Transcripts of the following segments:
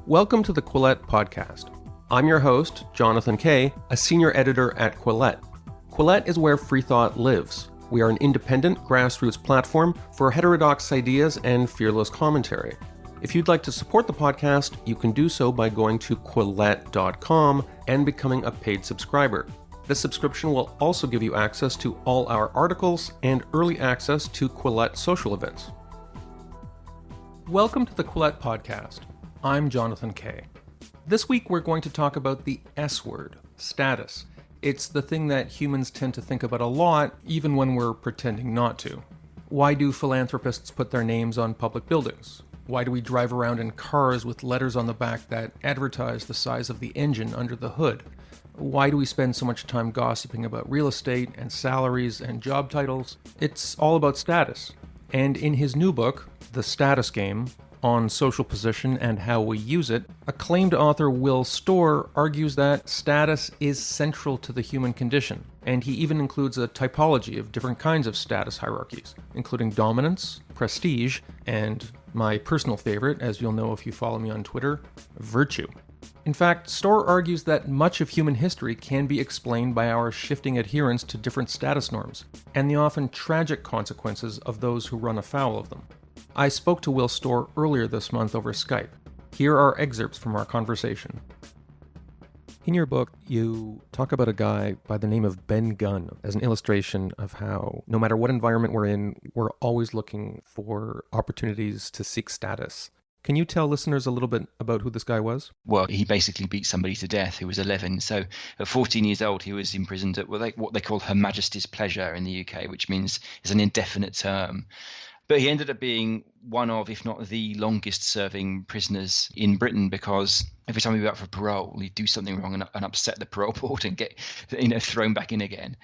Welcome to the Quillette podcast. I'm your host, Jonathan Kay, a senior editor at Quillette. Quillette is where free thought lives. We are an independent grassroots platform for heterodox ideas and fearless commentary. If you'd like to support the podcast, you can do so by going to quillette.com and becoming a paid subscriber. This subscription will also give you access to all our articles and early access to Quillette social events. Welcome to the Quillette podcast. I'm Jonathan Kay. This week we're going to talk about the S word, status. It's the thing that humans tend to think about a lot, even when we're pretending not to. Why do philanthropists put their names on public buildings? Why do we drive around in cars with letters on the back that advertise the size of the engine under the hood? Why do we spend so much time gossiping about real estate and salaries and job titles? It's all about status. And in his new book, The Status Game, on social position and how we use it, acclaimed author Will Storr argues that status is central to the human condition, and he even includes a typology of different kinds of status hierarchies, including dominance, prestige, and my personal favorite, as you'll know if you follow me on Twitter, virtue. In fact, Storr argues that much of human history can be explained by our shifting adherence to different status norms, and the often tragic consequences of those who run afoul of them. I spoke to Will Storr earlier this month over Skype. Here are excerpts from our conversation. In your book, you talk about a guy by the name of Ben Gunn as an illustration of how, no matter what environment we're in, we're always looking for opportunities to seek status. Can you tell listeners a little bit about who this guy was? Well, he basically beat somebody to death who was 11. So at 14 years old, he was imprisoned at what they call Her Majesty's Pleasure in the UK, which means it's an indefinite term. But he ended up being one of, if not the longest serving prisoners in Britain, because every time he'd be out for parole, he'd do something wrong and upset the parole board and get thrown back in again.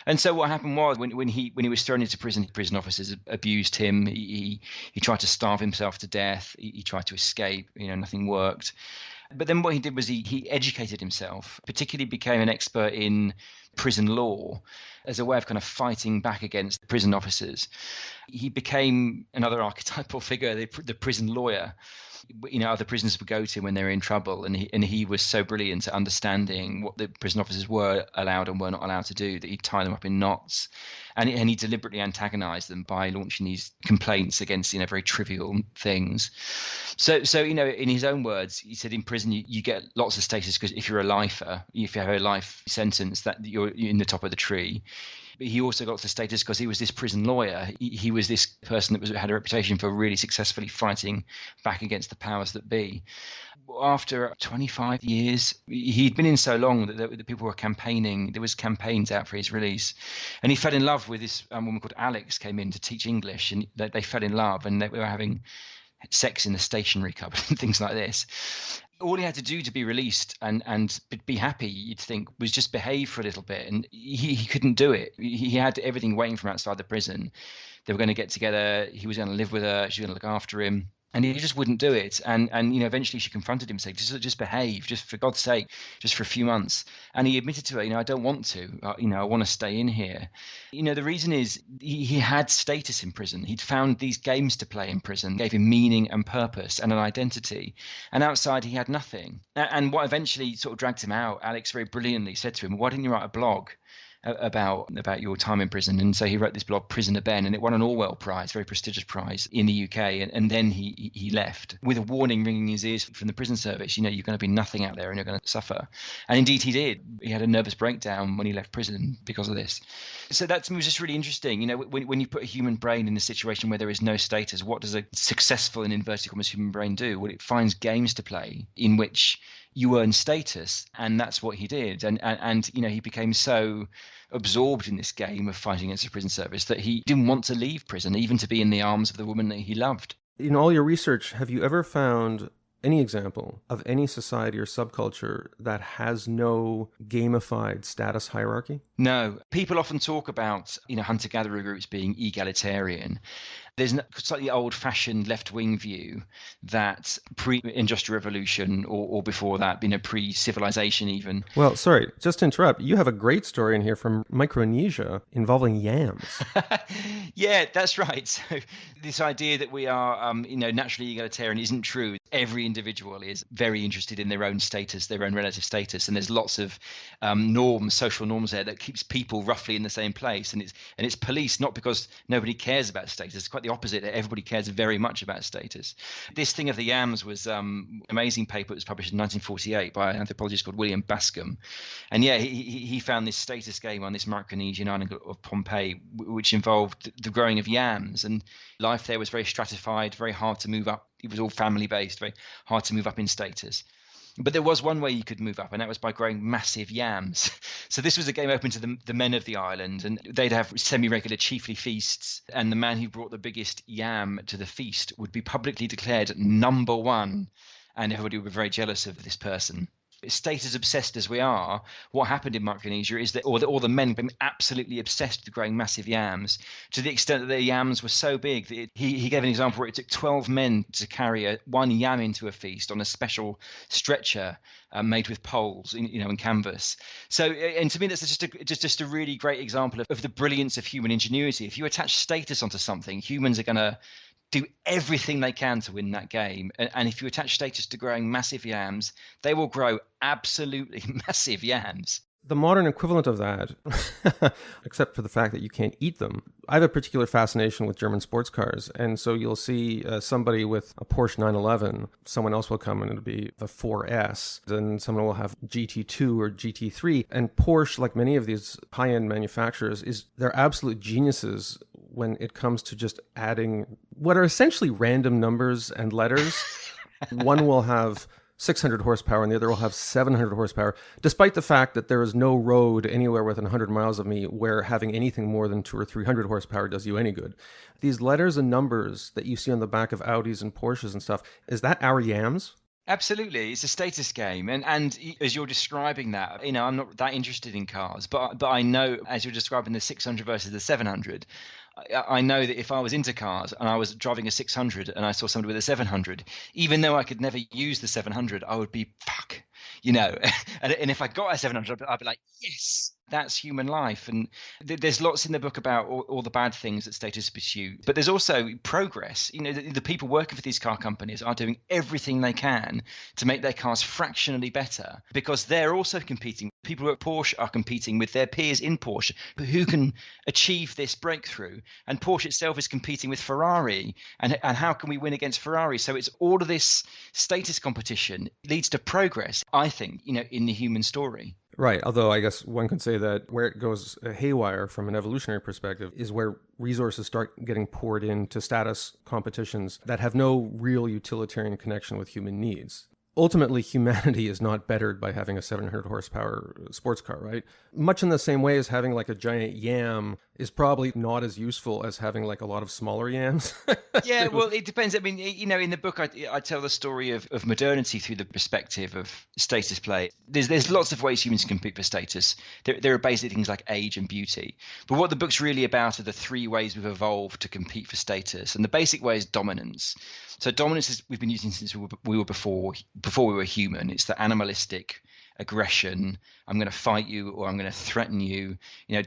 And so what happened was when he was thrown into prison officers abused him. He tried to starve himself to death. He tried to escape. Nothing worked. But then what he did was he educated himself, particularly became an expert in prison law as a way of kind of fighting back against prison officers. He became another archetypal figure, the prison lawyer. Other prisoners would go to when they were in trouble, and he was so brilliant at understanding what the prison officers were allowed and were not allowed to do that he'd tie them up in knots, and he deliberately antagonized them by launching these complaints against very trivial things. So in his own words, he said in prison you get lots of status because if you're a lifer, if you have a life sentence, that you're in the top of the tree. But he also got the status because he was this prison lawyer. He was this person that had a reputation for really successfully fighting back against the powers that be. After 25 years, he'd been in so long that people were campaigning. There was campaigns out for his release. And he fell in love with this woman called Alex, came in to teach English. And they fell in love, and they were having sex in the stationery cupboard and things like this. All he had to do to be released and be happy, you'd think, was just behave for a little bit. And he couldn't do it. He had everything waiting for him outside the prison. They were going to get together. He was going to live with her. She was going to look after him. And he just wouldn't do it. And eventually she confronted him, saying, just behave, just for God's sake, just for a few months. And he admitted to her, I don't want to, I want to stay in here. The reason is he had status in prison. He'd found these games to play in prison, gave him meaning and purpose and an identity. And outside he had nothing. And what eventually sort of dragged him out, Alex very brilliantly said to him, why didn't you write a blog about your time in prison? And so he wrote this blog, Prisoner Ben, and it won an Orwell Prize, very prestigious prize in the UK. And then he left with a warning ringing in his ears from the prison service. You're going to be nothing out there and you're going to suffer. And indeed he did. He had a nervous breakdown when he left prison because of this. So that to me was just really interesting. When you put a human brain in a situation where there is no status, what does a successful in inverted commas human brain do? Well, it finds games to play in which you earn status, and that's what he did. And he became so absorbed in this game of fighting against the prison service that he didn't want to leave prison, even to be in the arms of the woman that he loved. In all your research, have you ever found any example of any society or subculture that has no gamified status hierarchy? No. People often talk about, hunter-gatherer groups being egalitarian. There's a slightly old-fashioned left-wing view that pre-industrial revolution or before that, pre-civilization even. Well, sorry, just to interrupt, you have a great story in here from Micronesia involving yams. Yeah, that's right. So this idea that we are, naturally egalitarian isn't true. Every individual is very interested in their own status, their own relative status, and there's lots of norms, social norms there that keeps people roughly in the same place. And it's policed not because nobody cares about status. It's quite the opposite. Everybody cares very much about status. This thing of the yams was an amazing paper that was published in 1948 by an anthropologist called William Bascom. And yeah, he found this status game on this Micronesian island of Pompeii, which involved the growing of yams, and life there was very stratified, very hard to move up. It was all family based, very hard to move up in status. But there was one way you could move up, and that was by growing massive yams. So this was a game open to the men of the island, and they'd have semi-regular chiefly feasts, and the man who brought the biggest yam to the feast would be publicly declared number one, and everybody would be very jealous of this person. Status obsessed as we are, what happened in Micronesia is that all the men became absolutely obsessed with growing massive yams, to the extent that their yams were so big that he gave an example where it took 12 men to carry one yam into a feast on a special stretcher made with poles, in canvas. So, and to me, that's just a really great example of the brilliance of human ingenuity. If you attach status onto something, humans are going to do everything they can to win that game. And if you attach status to growing massive yams, they will grow absolutely massive yams. The modern equivalent of that, except for the fact that you can't eat them. I have a particular fascination with German sports cars. And so you'll see somebody with a Porsche 911, someone else will come and it'll be the 4S, then someone will have GT2 or GT3. And Porsche, like many of these high-end manufacturers, they're absolute geniuses when it comes to just adding what are essentially random numbers and letters. One will have 600 horsepower and the other will have 700 horsepower, despite the fact that there is no road anywhere within 100 miles of me where having anything more than 200 or 300 horsepower does you any good. These letters and numbers that you see on the back of Audis and Porsches and stuff, is that our yams? Absolutely. It's a status game. And as you're describing that, I'm not that interested in cars, but I know, as you're describing the 600 versus the 700, I know that if I was into cars and I was driving a 600 and I saw somebody with a 700, even though I could never use the 700, I would be fuck, and if I got a 700, I'd be like, yes, that's human life. And there's lots in the book about all the bad things that status pursue, but there's also progress. The people working for these car companies are doing everything they can to make their cars fractionally better, because they're also competing. People at Porsche are competing with their peers in Porsche who can achieve this breakthrough, and Porsche itself is competing with Ferrari, and how can we win against Ferrari? So it's all of this status competition leads to progress, I think, in the human story. Right. Although I guess one could say that where it goes haywire from an evolutionary perspective is where resources start getting poured into status competitions that have no real utilitarian connection with human needs. Ultimately, humanity is not bettered by having a 700 horsepower sports car, right? Much in the same way as having like a giant yam is probably not as useful as having like a lot of smaller yams. Yeah, well, it depends. I mean, in the book, I tell the story of modernity through the perspective of status play. There's lots of ways humans compete for status. There are basic things like age and beauty. But what the book's really about are the three ways we've evolved to compete for status. And the basic way is dominance. So dominance is we've been using since we were before we were human. It's the animalistic aggression. I'm going to fight you, or I'm going to threaten you.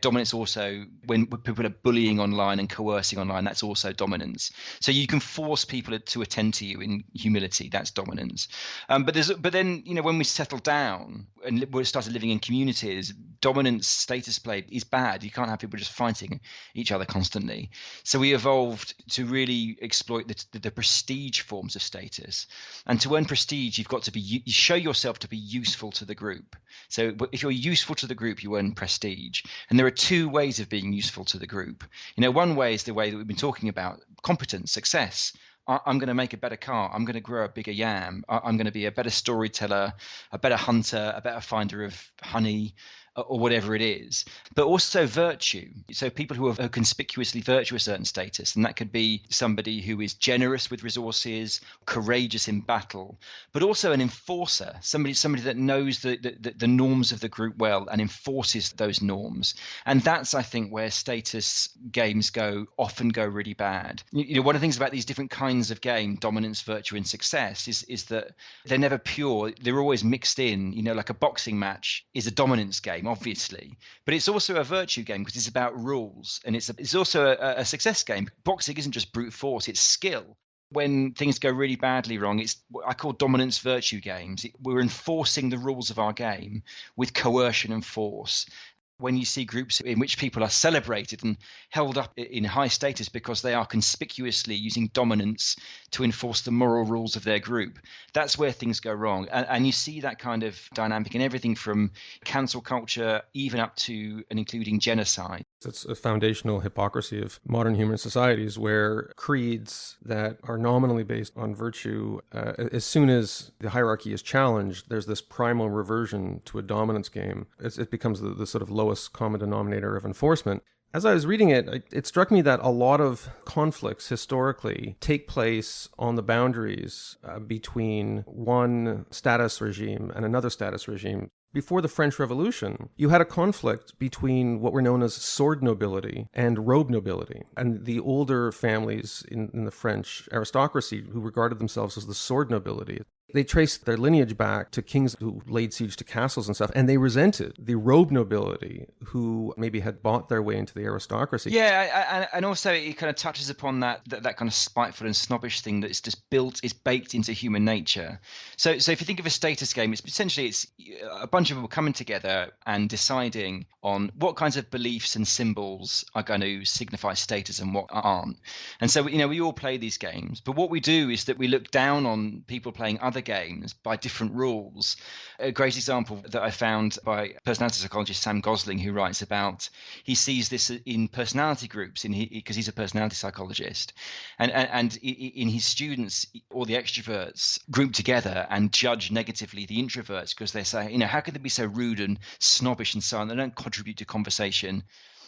Dominance also, when people are bullying online and coercing online, that's also dominance. So you can force people to attend to you in humility. That's dominance. But then when we settle down and we started living in communities, dominance status play is bad. You can't have people just fighting each other constantly. So we evolved to really exploit the prestige forms of status. And to earn prestige, you've got to you show yourself to be useful to the group. So if you're useful to the group, you earn prestige. And there are two ways of being useful to the group. One way is the way that we've been talking about: competence, success. I'm going to make a better car. I'm going to grow a bigger yam. I'm going to be a better storyteller, a better hunter, a better finder of honey. or whatever it is, but also virtue. So people who are conspicuously virtuous certain status, and that could be somebody who is generous with resources, courageous in battle, but also an enforcer, somebody that knows the norms of the group well and enforces those norms. And that's, I think, where status games often go really bad. One of the things about these different kinds of game, dominance, virtue, and success, is that they're never pure. They're always mixed in. Like a boxing match is a dominance game, obviously, but it's also a virtue game because it's about rules, and it's also a success game. Boxing isn't just brute force; it's skill. When things go really badly wrong, it's what I call dominance virtue games. We're enforcing the rules of our game with coercion and force. When you see groups in which people are celebrated and held up in high status because they are conspicuously using dominance to enforce the moral rules of their group, that's where things go wrong. And you see that kind of dynamic in everything from cancel culture, even up to and including genocide. It's a foundational hypocrisy of modern human societies where creeds that are nominally based on virtue, as soon as the hierarchy is challenged, there's this primal reversion to a dominance game. It becomes the sort of lowest common denominator of enforcement. As I was reading it, it struck me that a lot of conflicts historically take place on the boundaries between one status regime and another status regime. Before the French Revolution, you had a conflict between what were known as sword nobility and robe nobility. And the older families in the French aristocracy who regarded themselves as the sword nobility, they traced their lineage back to kings who laid siege to castles and stuff, and they resented the robe nobility who maybe had bought their way into the aristocracy. Yeah, and also it kind of touches upon that kind of spiteful and snobbish thing that's just is baked into human nature. So if you think of a status game, it's a bunch of people coming together and deciding on what kinds of beliefs and symbols are going to signify status and what aren't. And so we all play these games, but what we do is that we look down on people playing other games by different rules. A great example that I found by personality psychologist Sam Gosling, who writes about, he sees this in personality groups because he's a personality psychologist, and in his students, all the extroverts group together and judge negatively the introverts because they say, how could they be so rude and snobbish and so on? They don't contribute to conversation.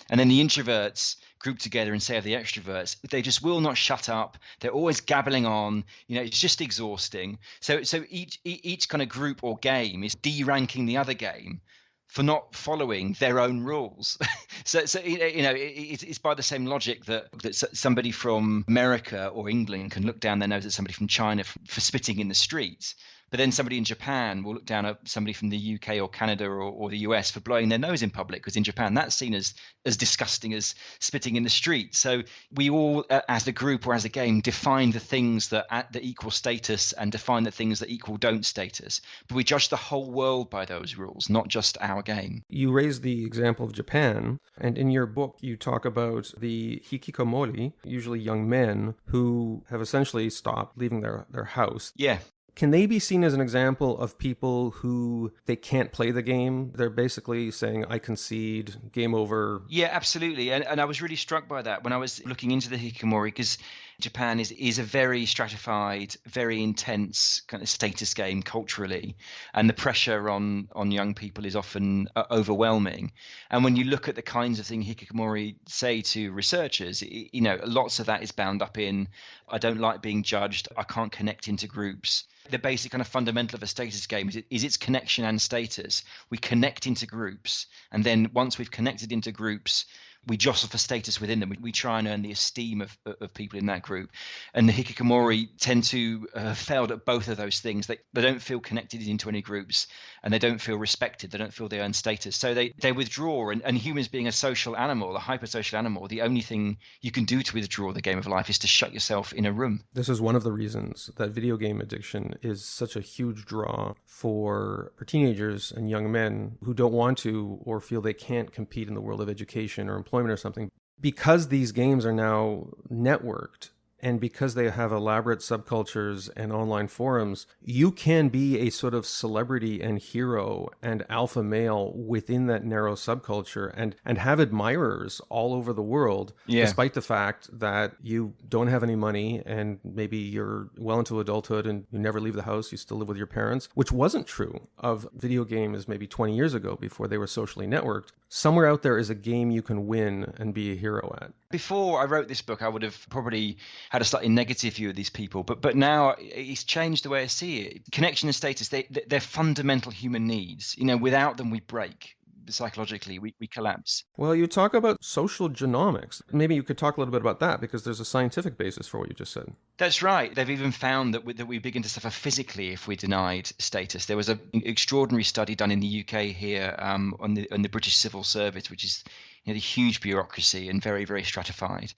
And then the introverts group together and say of the extroverts, they just will not shut up. They're always gabbling on. It's just exhausting. So each kind of group or game is de-ranking the other game for not following their own rules. So it's by the same logic that somebody from America or England can look down their nose at somebody from China for spitting in the streets. But then somebody in Japan will look down at somebody from the UK or Canada or the US for blowing their nose in public, because in Japan that's seen as disgusting as spitting in the street. So we all, as a group or as a game, define the things that equal status and define the things that equal don't status. But we judge the whole world by those rules, not just our game. You raised the example of Japan, and in your book you talk about the hikikomori, usually young men, who have essentially stopped leaving their house. Yeah. Can they be seen as an example of people who they can't play the game? They're basically saying, I concede, game over. Yeah, absolutely. And I was really struck by that when I was looking into the hikikomori, because Japan is a very stratified, very intense kind of status game culturally, and the pressure on young people is often overwhelming. And when you look at the kinds of thing hikikomori say to researchers, lots of that is bound up in, I don't like being judged, I can't connect into groups. The basic kind of fundamental of a status game is its connection and status. We connect into groups, and then once we've connected into groups, we jostle for status within them. We try and earn the esteem of people in that group. And the hikikomori tend to have failed at both of those things. They don't feel connected into any groups, and they don't feel respected. They don't feel they earn status. So they withdraw. And humans being a social animal, a hypersocial animal, the only thing you can do to withdraw the game of life is to shut yourself in a room. This is one of the reasons that video game addiction is such a huge draw for teenagers and young men who don't want to or feel they can't compete in the world of education or employment or something. Because these games are now networked And because they have elaborate subcultures and online forums, you can be a sort of celebrity and hero and alpha male within that narrow subculture and have admirers all over the world, despite the fact that you don't have any money and maybe you're well into adulthood and you never leave the house, you still live with your parents, which wasn't true of video games maybe 20 years ago before they were socially networked. Somewhere out there is a game you can win and be a hero at. Before I wrote this book, I would have probably had a slightly negative view of these people, but now it's changed the way I see it. Connection and status, they're fundamental human needs. Without them, we break. Psychologically, we collapse. Well, you talk about social genomics. Maybe you could talk a little bit about that, because there's a scientific basis for what you just said. That's right. They've even found that we begin to suffer physically if we're denied status. There was an extraordinary study done in the UK here on the British civil service, which is the huge bureaucracy and very, very stratified.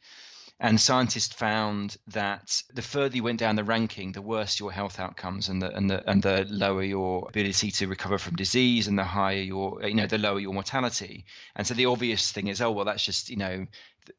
And scientists found that the further you went down the ranking, the worse your health outcomes, and the lower your ability to recover from disease, and the higher the lower your mortality. And so the obvious thing is, that's just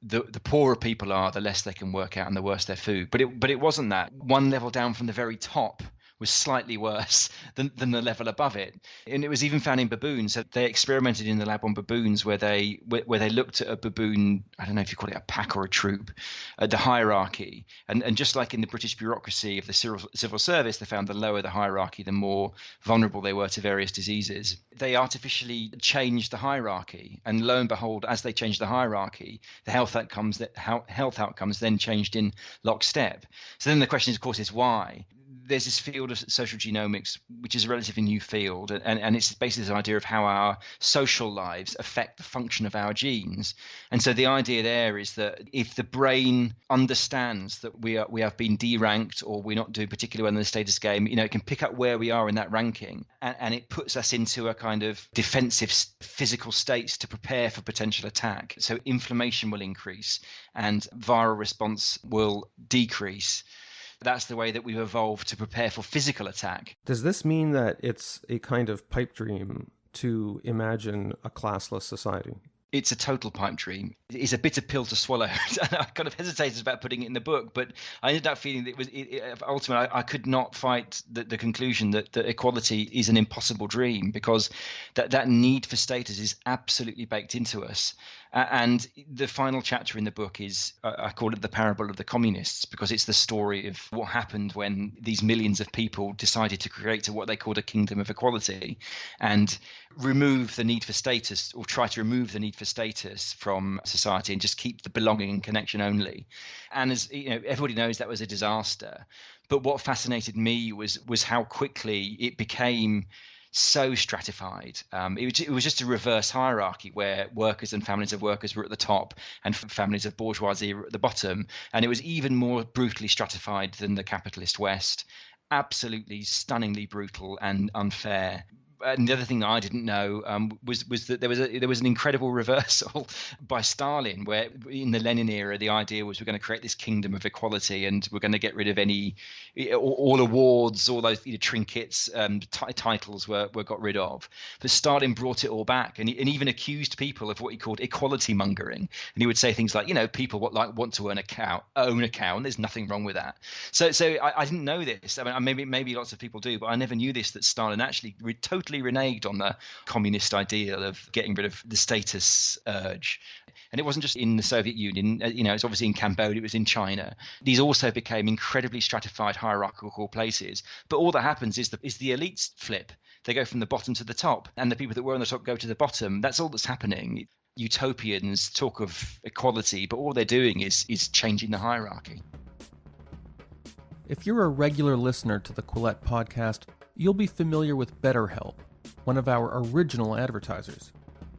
the poorer people are, the less they can work out, and the worse their food. But it wasn't that. One level down from the very top was slightly worse than the level above it. And it was even found in baboons. So they experimented in the lab on baboons where they looked at a baboon, I don't know if you call it a pack or a troop, the hierarchy. And just like in the British bureaucracy of the civil service, they found the lower the hierarchy, the more vulnerable they were to various diseases. They artificially changed the hierarchy. And lo and behold, as they changed the hierarchy, the health outcomes then changed in lockstep. So then the question, of course, is why? There's this field of social genomics, which is a relatively new field, and it's basically this idea of how our social lives affect the function of our genes. And so the idea there is that if the brain understands that we have been deranked, or we're not doing particularly well in the status game, it can pick up where we are in that ranking, and it puts us into a kind of defensive physical states to prepare for potential attack. So inflammation will increase and viral response will decrease. That's the way that we've evolved to prepare for physical attack. Does this mean that it's a kind of pipe dream to imagine a classless society? It's a total pipe dream. It's a bitter pill to swallow. And I kind of hesitated about putting it in the book, but I ended up feeling that ultimately I could not fight the conclusion that equality is an impossible dream, because that need for status is absolutely baked into us. And the final chapter in the book is, I call it the parable of the communists, because it's the story of what happened when these millions of people decided to create what they called a kingdom of equality and remove the need for status, or try to remove the need for status from society and just keep the belonging and connection only. And as everybody knows, that was a disaster. But what fascinated me was how quickly it became so stratified. It was just a reverse hierarchy where workers and families of workers were at the top and families of bourgeoisie were at the bottom. And it was even more brutally stratified than the capitalist West. Absolutely stunningly brutal and unfair. And the other thing that I didn't know was that there was an incredible reversal by Stalin, where in the Lenin era the idea was we're going to create this kingdom of equality and we're going to get rid of all awards, all those trinkets, titles were got rid of. But Stalin brought it all back, and even accused people of what he called equality mongering. And he would say things like, people want to own a cow, and there's nothing wrong with that. So I didn't know this. I mean, maybe lots of people do, but I never knew this, that Stalin actually totally reneged on the communist ideal of getting rid of the status urge. And it wasn't just in the Soviet Union, it's obviously in Cambodia, it was in China. These also became incredibly stratified hierarchical places. But all that happens is the elites flip. They go from the bottom to the top, and the people that were on the top go to the bottom. That's all that's happening. Utopians talk of equality, but all they're doing is changing the hierarchy. If you're a regular listener to the Quillette podcast, you'll be familiar with BetterHelp, one of our original advertisers.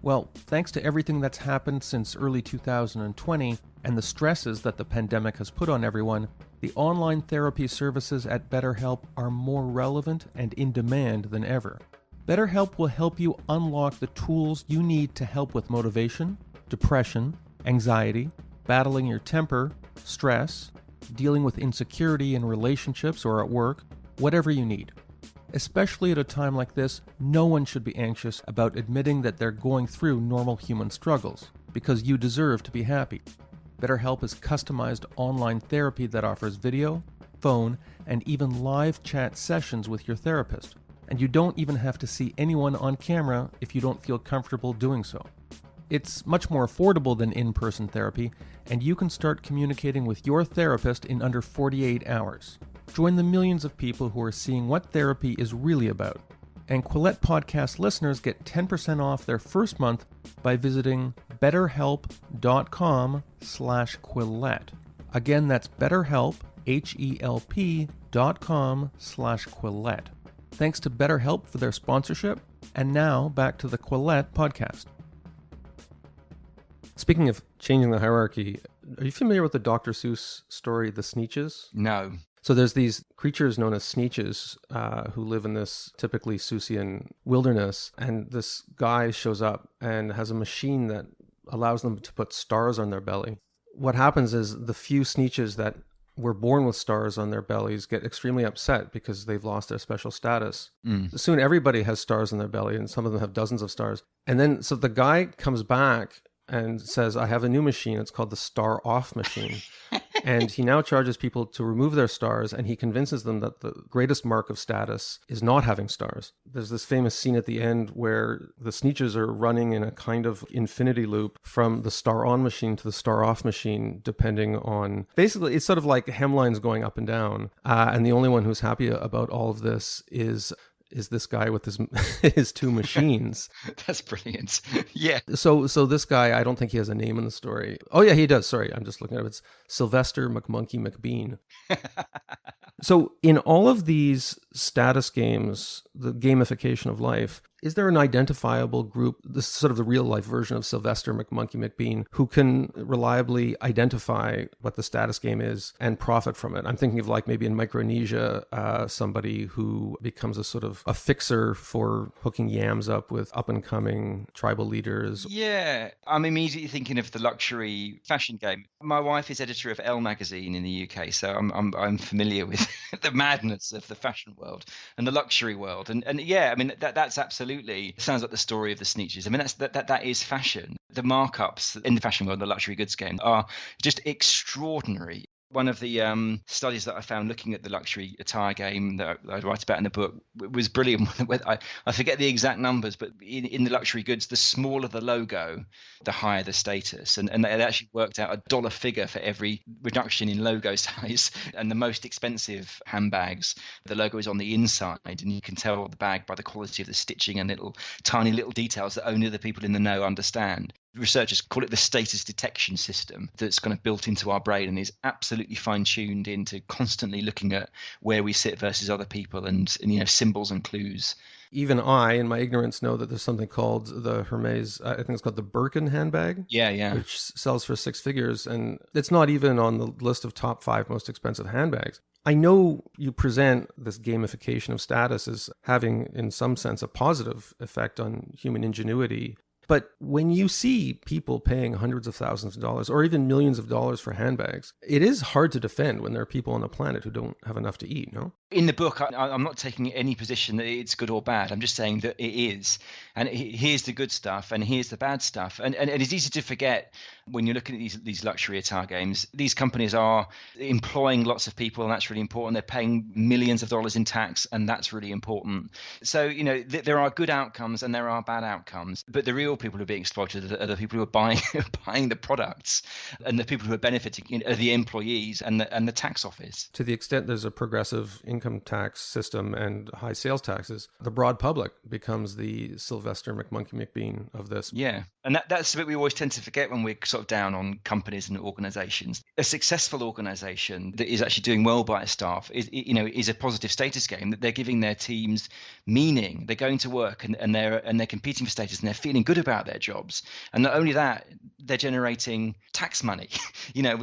Well, thanks to everything that's happened since early 2020 and the stresses that the pandemic has put on everyone, the online therapy services at BetterHelp are more relevant and in demand than ever. BetterHelp will help you unlock the tools you need to help with motivation, depression, anxiety, battling your temper, stress, dealing with insecurity in relationships or at work, whatever you need. Especially at a time like this, no one should be anxious about admitting that they're going through normal human struggles, because you deserve to be happy. BetterHelp is customized online therapy that offers video, phone, and even live chat sessions with your therapist. And you don't even have to see anyone on camera if you don't feel comfortable doing so. It's much more affordable than in-person therapy, and you can start communicating with your therapist in under 48 hours. Join the millions of people who are seeing what therapy is really about. And Quillette podcast listeners get 10% off their first month by visiting betterhelp.com/Quillette. Again, that's BetterHelp, HELP.com/Quillette. Thanks to BetterHelp for their sponsorship. And now back to the Quillette podcast. Speaking of changing the hierarchy, are you familiar with the Dr. Seuss story, The Sneetches? No. So there's these creatures known as Sneetches who live in this typically Seussian wilderness, and this guy shows up and has a machine that allows them to put stars on their belly. What happens is the few Sneetches that were born with stars on their bellies get extremely upset because they've lost their special status. Soon everybody has stars on their belly, and some of them have dozens of stars. And then so the guy comes back and says, I have a new machine. It's called the Star Off machine. And he now charges people to remove their stars, and he convinces them that the greatest mark of status is not having stars. There's this famous scene at the end where the Sneetches are running in a kind of infinity loop from the Star On machine to the Star Off machine, depending on... Basically, it's sort of like hemlines going up and down. And the only one who's happy about all of this is this guy with his two machines. That's brilliant. Yeah. So this guy, I don't think he has a name in the story. Oh yeah, he does. Sorry, I'm just looking at it. It's Sylvester McMonkey McBean. So in all of these status games, the gamification of life, is there an identifiable group, this is sort of the real life version of Sylvester McMonkey McBean, who can reliably identify what the status game is and profit from it? I'm thinking of like maybe in Micronesia, somebody who becomes a sort of a fixer for hooking yams up with up and coming tribal leaders. Yeah, I'm immediately thinking of the luxury fashion game. My wife is editor of Elle magazine in the UK, so I'm familiar with the madness of the fashion world and the luxury world. And yeah, I mean that's absolutely sounds like the story of the Sneetches. I mean that is fashion. The markups in the fashion world, the luxury goods game, are just extraordinary. One of the studies that I found looking at the luxury attire game that I write about in the book was brilliant. I forget the exact numbers, but in the luxury goods, the smaller the logo, the higher the status. And they actually worked out a dollar figure for every reduction in logo size. And the most expensive handbags, the logo is on the inside, and you can tell the bag by the quality of the stitching and tiny little details that only the people in the know understand. Researchers call it the status detection system that's kind of built into our brain and is absolutely fine-tuned into constantly looking at where we sit versus other people and symbols and clues. Even I, in my ignorance, know that there's something called the Hermes, I think it's called the Birkin handbag. Yeah. Which sells for 6 figures, and it's not even on the list of top 5 most expensive handbags. I know you present this gamification of status as having, in some sense, a positive effect on human ingenuity. But when you see people paying hundreds of thousands of dollars or even millions of dollars for handbags, it is hard to defend when there are people on the planet who don't have enough to eat, no? In the book, I'm not taking any position that it's good or bad. I'm just saying that it is. And here's the good stuff and here's the bad stuff. And it's easy to forget when you're looking at these luxury attire games. These companies are employing lots of people, and that's really important. They're paying millions of dollars in tax, and that's really important. So, there are good outcomes and there are bad outcomes. But the real people who are being exploited are the people who are buying the products, and the people who are benefiting are the employees and the tax office. To the extent there's a progressive income tax system and high sales taxes, the broad public becomes the Sylvester McMonkey McBean of this. Yeah, and that's the bit we always tend to forget when we're sort of down on companies and organizations. A successful organization that is actually doing well by its staff is a positive status game, that they're giving their teams meaning. They're going to work and they're competing for status, and they're feeling good about their jobs. And not only that, they're generating tax money,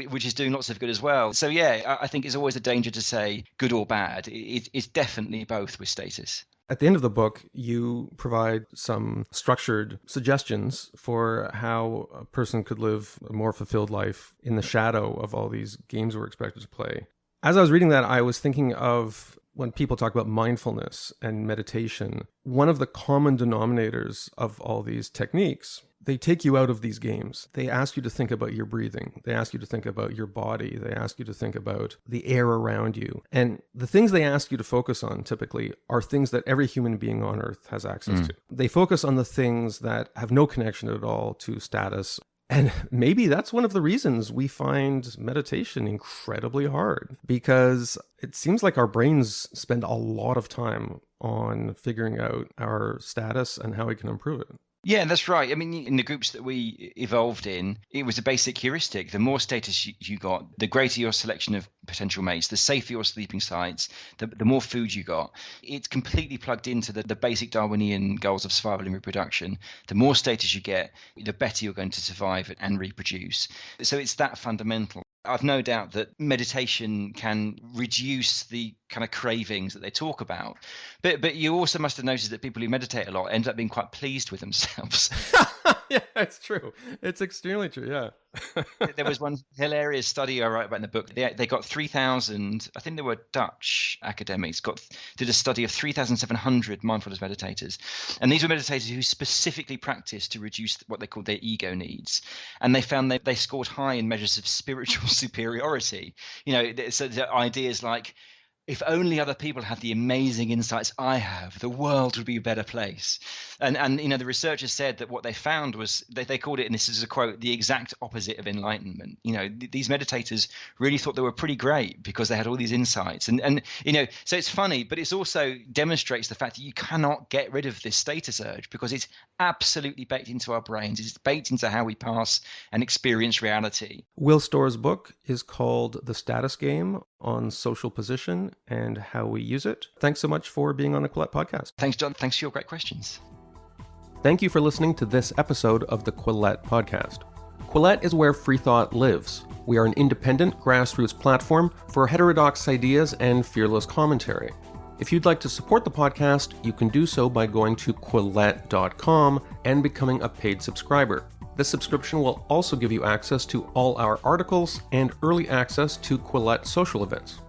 which is doing lots of good as well. So yeah, I think it's always a danger to say good or bad. It's definitely both with status. At the end of the book, you provide some structured suggestions for how a person could live a more fulfilled life in the shadow of all these games we're expected to play. As I was reading that, I was thinking of When people talk about mindfulness and meditation, one of the common denominators of all these techniques, they take you out of these games. They ask you to think about your breathing. They ask you to think about your body. They ask you to think about the air around you. And the things they ask you to focus on typically are things that every human being on earth has access to. They focus on the things that have no connection at all to status. And maybe that's one of the reasons we find meditation incredibly hard, because it seems like our brains spend a lot of time on figuring out our status and how we can improve it. Yeah, that's right. I mean, in the groups that we evolved in, it was a basic heuristic. The more status you got, the greater your selection of potential mates, the safer your sleeping sites, the more food you got. It's completely plugged into the basic Darwinian goals of survival and reproduction. The more status you get, the better you're going to survive and reproduce. So it's that fundamental. I've no doubt that meditation can reduce the kind of cravings that they talk about. But you also must have noticed that people who meditate a lot end up being quite pleased with themselves. Yeah, it's true. It's extremely true, yeah. There was one hilarious study I write about in the book. They got 3,000, I think they were Dutch academics, did a study of 3,700 mindfulness meditators. And these were meditators who specifically practiced to reduce what they called their ego needs. And they found they scored high in measures of spiritual superiority. So the ideas like, if only other people had the amazing insights I have, the world would be a better place. And the researchers said that what they found was, they called it, and this is a quote, the exact opposite of enlightenment. These meditators really thought they were pretty great because they had all these insights. And so it's funny, but it also demonstrates the fact that you cannot get rid of this status urge because it's absolutely baked into our brains. It's baked into how we pass and experience reality. Will Storr's book is called The Status Game on Social Position and How We Use It. Thanks so much for being on the Quillette podcast. Thanks, John. Thanks for your great questions. Thank you for listening to this episode of the Quillette podcast. Quillette is where free thought lives. We are an independent grassroots platform for heterodox ideas and fearless commentary. If you'd like to support the podcast, you can do so by going to quillette.com and becoming a paid subscriber. This subscription will also give you access to all our articles and early access to Quillette social events.